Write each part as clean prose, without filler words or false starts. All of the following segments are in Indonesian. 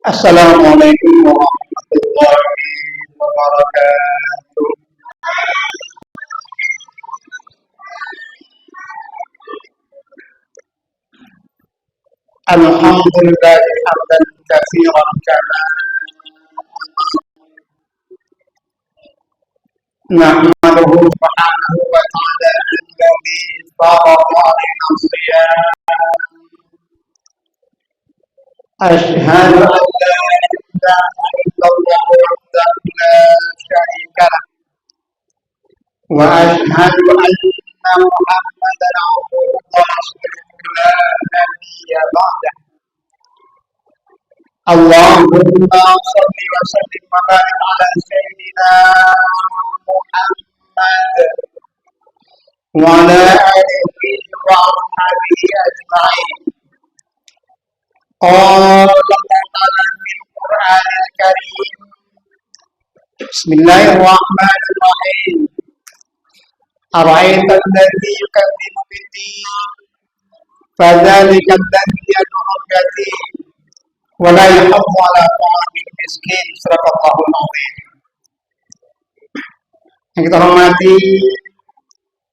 Assalamualaikum warahmatullahi wabarakatuh. Alhamdulillah hamdan katsiran kama nahmaduhu subhanahu wa ta'ala alladzi farada 'alaina as-siyam. Asyhadu an la ilaha illallah wahdahu la syarika lah wa asyhadu anna Muhammadan 'abduhu wa rasuluhu la nabiyya ba'dah. Allahumma shalli wa sallim wa barik ala sayyidina Muhammad wa ala alihi wa ashabihi ajma'in. Qala ta'ala fil Qur'anil Karim. Bismillahirrahmanirrahim. Ara'aita alladhi yukadzibu bid-din fadzalika alladhi yad'u al-yatim wa la yahuddu 'ala ta'amil miskin. Shadaqallahul 'azim. Yang kita hormati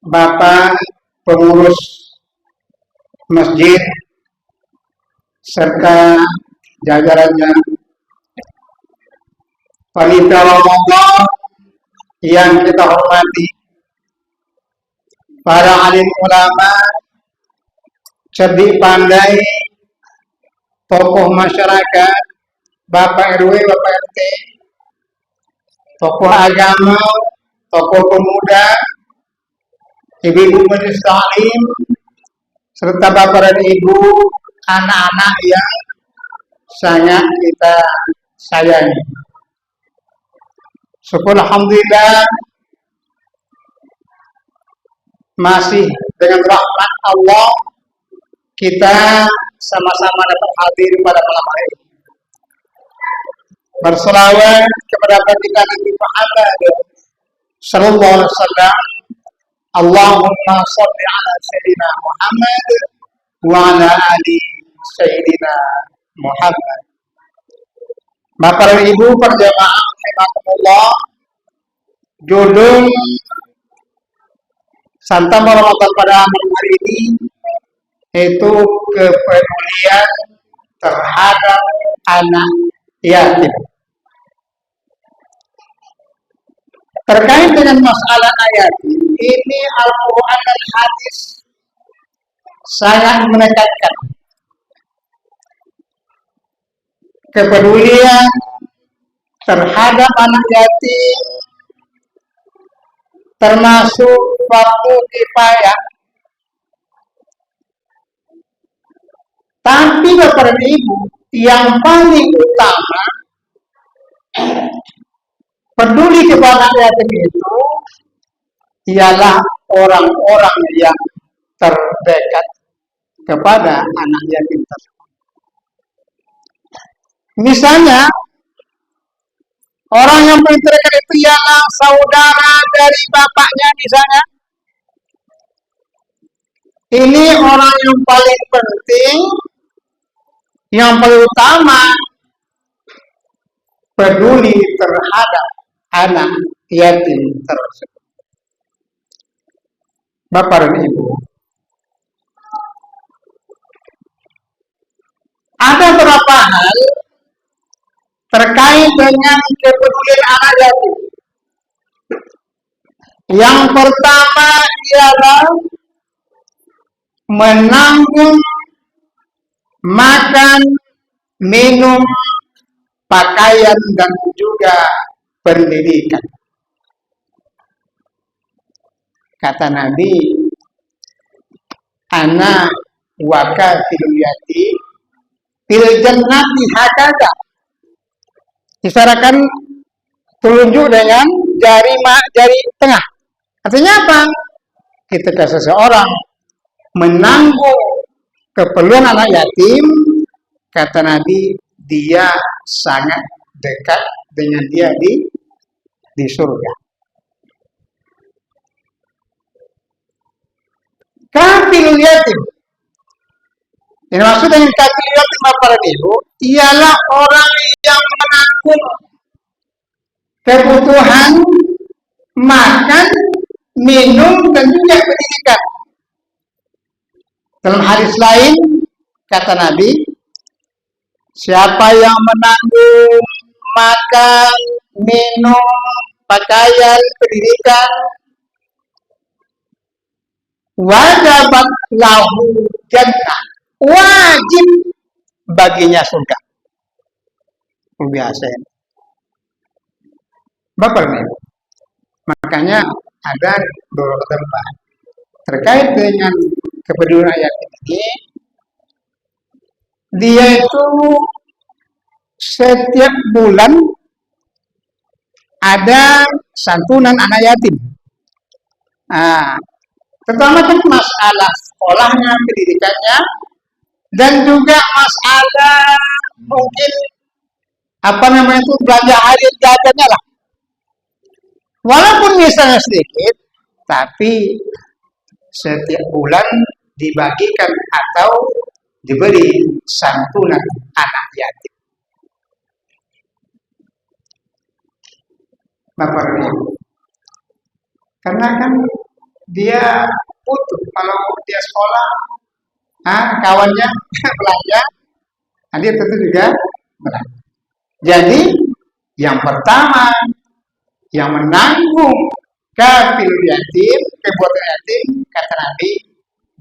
Bapak pengurus masjid serta jajarannya, panitia Ramadan yang kita hormati, para alim ulama, cerdik pandai, tokoh masyarakat, Bapak RW, Bapak RT, tokoh agama, tokoh pemuda, ibu-ibu majelis taklim, serta Bapak dan Ibu, anak-anak yang sangat kita sayangi. Syukur alhamdulillah masih dengan rahmat Allah kita sama-sama dapat hadir pada malam hari ini. Berselawat kepada baginda Nabi Muhammad sallallahu alaihi wasallam. Allahumma shalli ala sayyidina Muhammad wa ala ali sayyidina Muhammad. Bapak dan Ibu perjamaah rahimakumullah, judul santam Ramadan pada malam hari ini yaitu kepedulian terhadap anak yatim. Terkait dengan masalah anak yatim, ini Al-Quran dan hadis sangat menekankan kepedulian terhadap anak yatim, termasuk fardu kifayah. Tapi Bapak dan Ibu, yang paling utama peduli kepada anak yatim itu ialah orang-orang yang terdekat kepada anak yatim tersebut. Misalnya, orang yang paling terdekat itu ialah saudara dari bapaknya misalnya. Ini orang yang paling penting, yang paling utama, peduli terhadap anak yatim tersebut. Bapak dan Ibu, ada beberapa hal terkait dengan kepedulian anak yatim. Yang pertama ialah menanggung makan, minum, pakaian, dan juga pendidikan. Kata Nabi, ana wakatilul yatim fil jannati hakada. Isyaratkan telunjuk dengan jari tengah. Artinya apa? Ketika seseorang menanggung keperluan anak yatim, kata Nabi, dia sangat dekat dengan dia di surga. Kafilul yatim, Yang maksud dengan kafir yatim para ibu ialah orang yang menanggung kebutuhan makan, minum, dan juga pendidikan. Dalam hadis lain kata Nabi, siapa yang menanggung makan, minum, pakaian, pendidikan, wajibat lahu jannah, wajib baginya surga. Biasa ya. Bapak nih, makanya ada beberapa tempat terkait dengan kepedulian ayat ini. Dia itu setiap bulan ada santunan anak yatim. Terutama kan masalah sekolahnya, pendidikannya, dan juga masalah mungkin belanja hari jajannya lah. Walaupun misalnya sedikit, tapi setiap bulan dibagikan atau diberi santunan anak yatim. Bapak Ibu, karena kan dia butuh kalau dia sekolah, kawannya belanja, dia tentu juga belanja. Jadi yang pertama yang menanggung kafir yatim, perbuatan yatim, kata Nabi,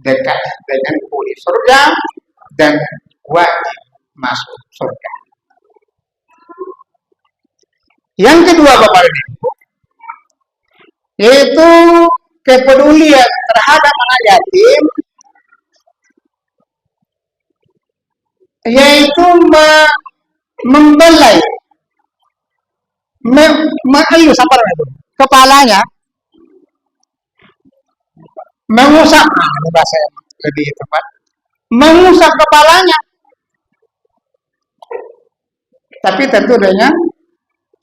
dekat dengan penghuni surga dan wajib masuk surga. Yang kedua Bapak Ibu, yaitu kepedulian terhadap anak yatim, yaitu membelai, mengelus kepalanya, mengusap, bahasa yang lebih tepat, mengusap kepalanya, tapi tentu dengan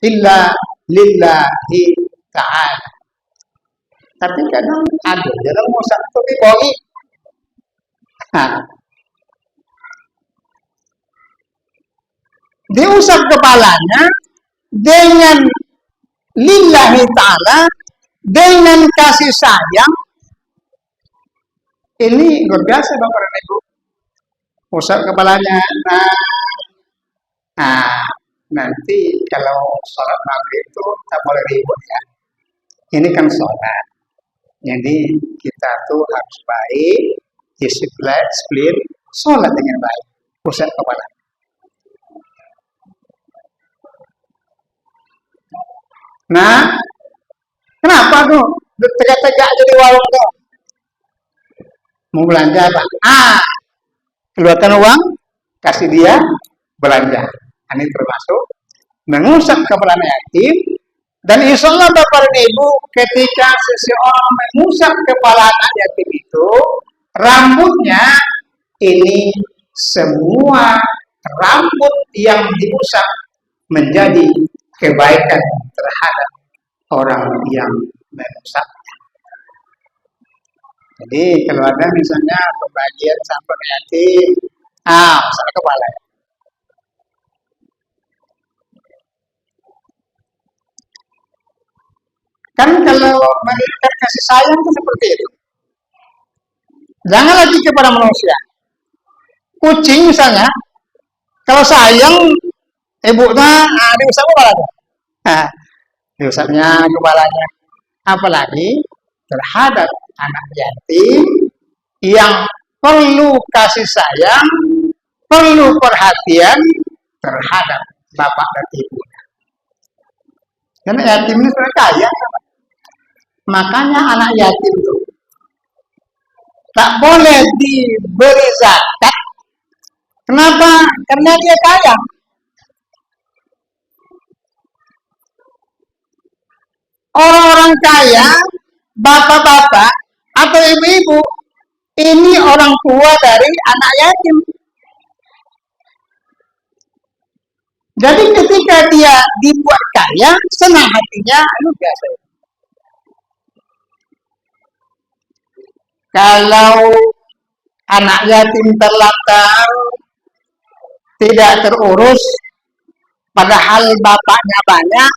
illa lillahi ta'ala. Tapi kadang ada dalam mengusap tapi boi. Diusap kepalanya dengan lillahi ta'ala, dengan kasih sayang. Ini luar biasa Bapak dan Ibu. Usap kepalanya. Nanti kalau sholat maghrib itu tak boleh ribut ya. Ini kan sholat. Jadi kita tuh harus baik, disiplin, sholat dengan baik. Usap kepala. Nah, kenapa tuh tegak-tegak jadi warung tuh? Mau belanja apa? Keluarkan uang, kasih dia belanja. Ini termasuk mengusap kepala yatim. Dan insya Allah Bapak dan Ibu, ketika seseorang mengusap kepala anak yatim itu, rambutnya ini semua rambut yang diusap menjadi kebaikan terhadap orang yang mengusapnya. Jadi kalau ada misalnya pembagian sampah yatim, masalah kepala. Kan kalau memberikan kasih sayang itu seperti itu. Jangan lagi kepada manusia. Kucing misalnya, kalau sayang, ibunya diusap kepalanya. Diusapnya kepalanya. Apalagi terhadap anak yatim yang perlu kasih sayang, perlu perhatian terhadap bapak dan ibunya. Karena yatim ini sudah kaya. Makanya anak yatim itu tak boleh diberi zakat. Kenapa? Karena dia kaya. Orang-orang kaya, bapak-bapak atau ibu-ibu, ini orang tua dari anak yatim. Jadi ketika dia dibuat kaya, senang hatinya, itu biasa. Kalau anak yatim terlantar, tidak terurus, padahal bapaknya banyak,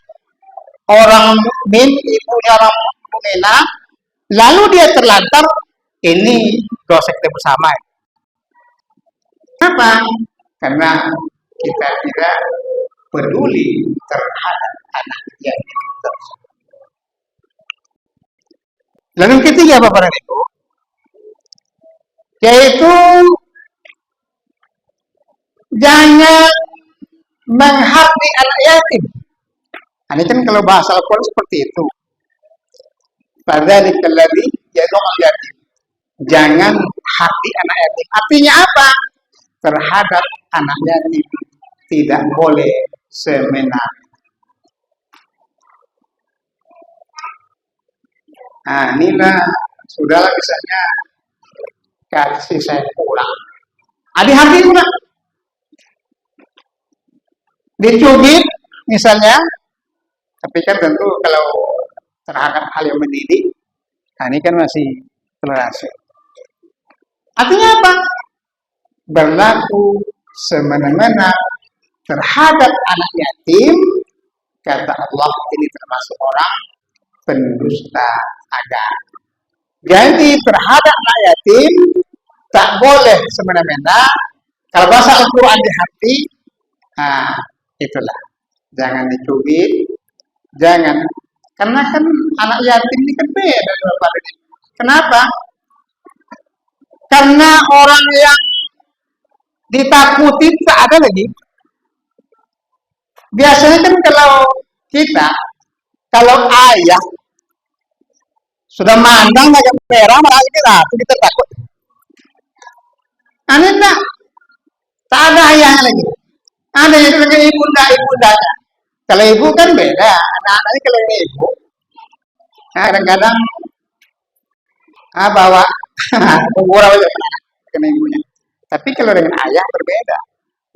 orang mukmin, ibunya orang mukminah, lalu dia terlantar, ini dosa kita bersama. Kenapa? Karena kita tidak peduli terhadap anak yatim tersebut. Lalu yang ketiga, Bapak dan Ibu, yaitu jangan menghakimi anak yatim. Ini kan kalau bahasa Al-Quran seperti itu. Fadzalikal ladzi yad'ul yatim. Jangan hakimi anak yatim. Artinya apa? Terhadap anak yatim tidak boleh semena. Nah, inilah sudahlah misalnya kasih saya pulang. Hati-hati pula. Dicubit misalnya, tapi kan tentu kalau terhadap hal yang mendidik, nah ini kan masih toleransi. Artinya apa? Berlaku semena-mena terhadap anak yatim, kata Allah ini termasuk orang pendusta agama. Jadi terhadap anak yatim tak boleh semena-mena. Kalau bahasa Al-Quran di hati, nah itulah. Jangan dicubit, jangan. Karena kan anak yatim ini kan beda dengan bapak ini. Kenapa? Karena orang yang ditakuti tak ada lagi. Biasanya kan kalau kita, kalau ayah sudah mandang agak merah, malah kita takut. Aneh enggak? Tak ada ayahnya lagi. Ada yang dengan ibundanya. Kalau ibu kan beda. Anak-anaknya kalau ibu, nah, kadang-kadang bawa pengurau aja dengan ibunya. Tapi kalau dengan ayah berbeda.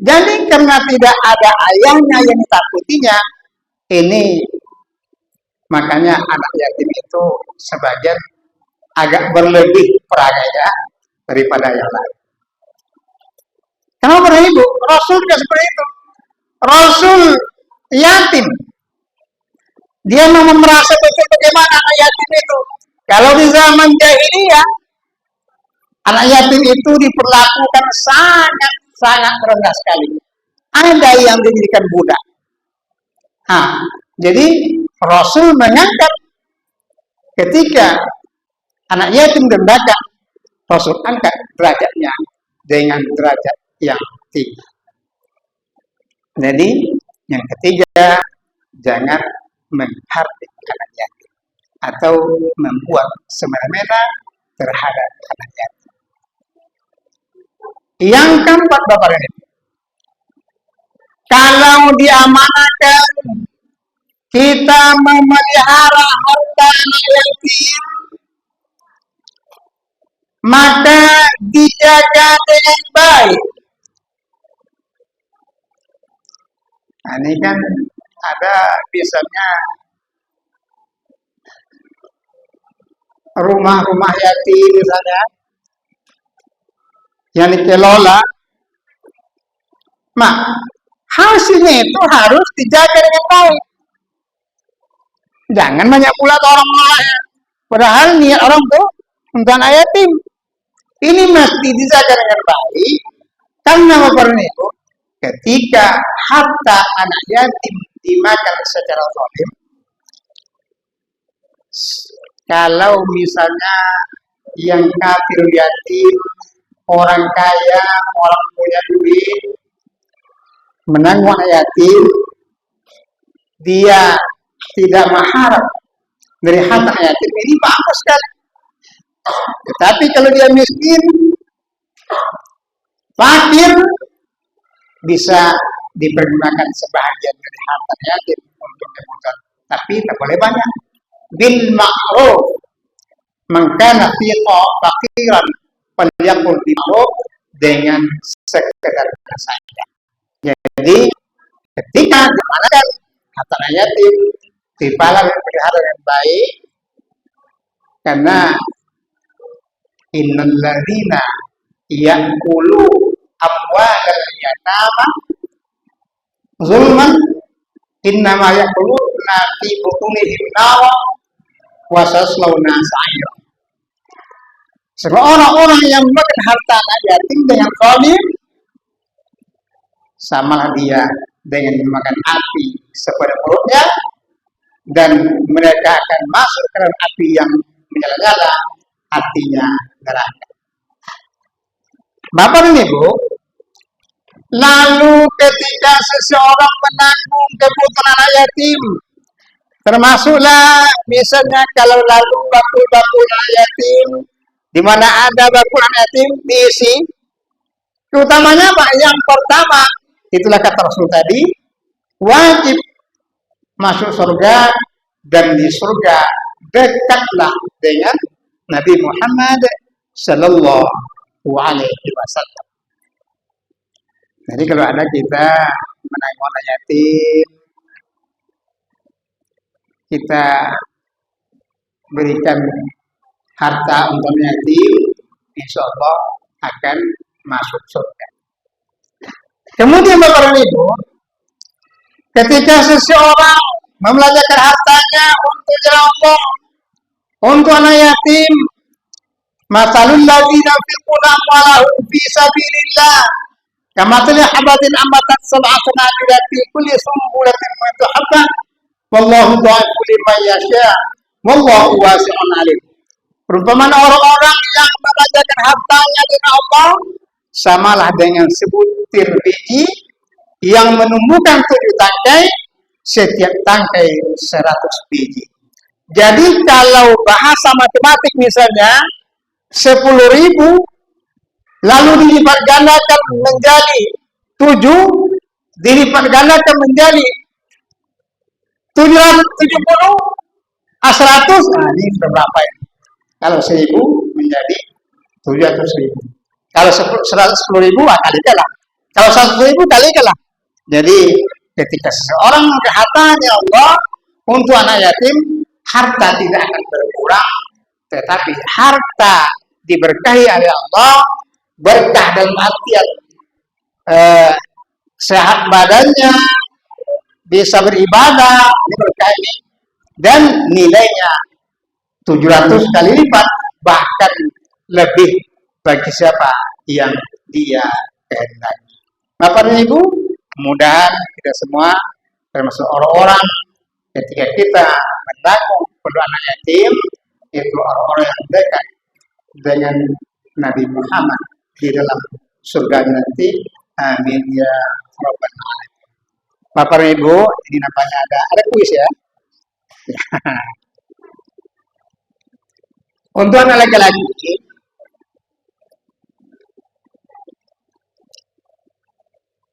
Jadi karena tidak ada ayahnya yang ditakutinya, ini makanya anak yatim itu sebagian agak berlebih peraganya daripada yang lain. Kenapa Ibu? Rasul juga seperti itu. Rasul yatim. Dia mau merasa betul bagaimana anak yatim itu. Kalau di zaman jahiliyah, anak yatim itu diperlakukan sangat rendah sekali. Ada yang dijadikan budak. Jadi Rasul mengangkat ketika anak yatim derajat, Rasul angkat derajatnya dengan derajat yang tinggi. Jadi yang ketiga, jangan menghardik anak yatim atau membuat semena-mena terhadap anak yatim. Yang keempat, Bapak dan Ibu, kalau diamanahkan kita memelihara harta anak yatim, maka dijaga dengan baik. Nah, ini kan ada biasanya rumah-rumah yatim misalnya yang dikelola, hasilnya itu harus dijaga dengan baik. Jangan banyak pula orang menolaknya. Padahal niat orang tuh untuk anak yatim. Ini mesti dijaga dengan baik. Karena Bapak Ibu, ketika harta anak yatim dimakan secara zalim, kalau misalnya yang kafir yatim, orang kaya, orang punya duit, menanggung anak yatim, dia tidak mengharap dari harta anak yatim, ini bagus sekali. Tetapi kalau dia miskin, fakir, bisa dipergunakan sebahagian dari harta yatim untuk kebutuhan, tapi tak boleh banyak. Bil ma'ruf, mengkana fiqa fakiran, falyakul bil ma'ruf, dengan sekedar saja. Jadi ketika diamanahkan harta yatim, dipelihara dengan baik, karena innal ladzina ya'kulu amwalal yatama zulman innama ya'kuluna fi butunihim nar wa sayaslawna sa'ira. Sebab orang-orang yang makan harta anak yatim dengan zalim, samalah dia dengan memakan api sepada perutnya, dan mereka akan masuk ke dalam api yang menyala-nyala, artinya neraka. Bapak dan Ibu, lalu ketika seseorang menanggung kebutuhan anak yatim, termasuklah misalnya kalau lalu bakul-bakul anak yatim, di mana ada bakul anak yatim diisi, utamanya Pak, yang pertama, itulah kata Rasul tadi, wajib masuk surga, dan di surga dekatlah dengan Nabi Muhammad Sallallahu Alaihi Wasallam. Jadi kalau ada kita menanggung anak yatim, kita berikan harta untuk anak yatim, insya Allah akan masuk surga. Kemudian Bapak dan Ibu, ketika seseorang membelanjakan hartanya untuk jalan Allah, untuk anak yatim, masalul ladzina yunfiquna amwalahum fi sabilillah kamathali habatin ambatat sab'a sanabila fi kulli sunbulatin mi'atu habbah wallahu dha'ifu liman yasha wallahu wasi'un 'alim. Perumpamaan orang-orang yang membelanjakan hartanya dengan Allah samalah dengan sebutir biji yang menumbuhkan 7 tangkai, setiap tangkai 100 biji. Jadi kalau bahasa matematik misalnya 10.000 lalu dilipat gandakan menjadi 7, dilipat gandakan menjadi 770 100, nah ini berapa ya? Kalau 1.000 menjadi 700.000. Kalau 10.000 kalikan lah. Kalau 100.000 kalikan lah. Jadi ketika seseorang hartanya Allah untuk anak yatim, harta tidak akan berkurang, tetapi harta diberkahi oleh Allah, berkah dalam artian sehat badannya, bisa beribadah, ini berkah ini, dan nilainya 700 kali lipat, bahkan lebih bagi siapa yang dia kehendaki. Bapak dan Ibu, mudah-mudahan kita semua termasuk orang-orang ketika kita menanggung keperluan anak yatim, itu orang-orang yang dekat dengan Nabi Muhammad di dalam surga nanti. Amin ya rabbal alamin. Bapak dan Ibu, ini nampaknya ada kuis ya. Untuk anak laki-laki,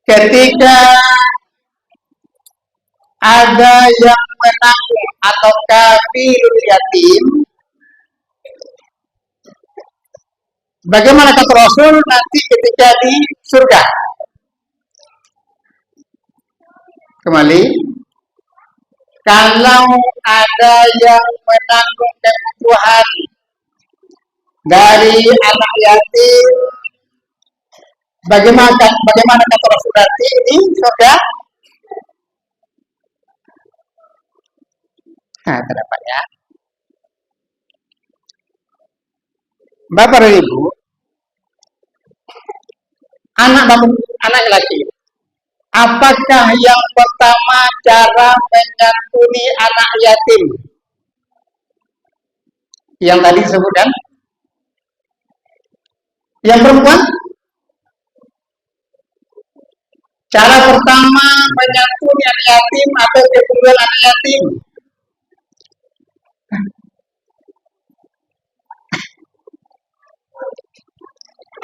ketika ada yang menanggung atau kafir yatim, bagaimana kata Rasul nanti ketika di surga? Kembali, kalau ada yang menanggung kebutuhan dari anak yatim, bagaimana kata Rasul nanti di surga? Nah, terdapat ya. Bapak dan Ibu, anak laki, apakah yang pertama cara menyantuni anak yatim? Yang tadi disebutkan. Yang perempuan? Cara pertama menyantuni anak yatim atau kebutuhan anak yatim?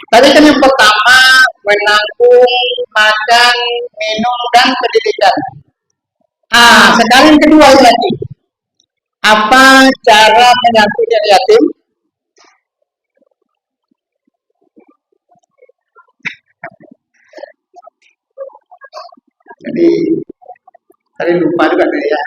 Tadi kan yang pertama menanggung makan, minum, dan pendidikan. Sekarang yang kedua lagi. Apa cara menyantuni anak yatim? Jadi tadi lupa juga ya.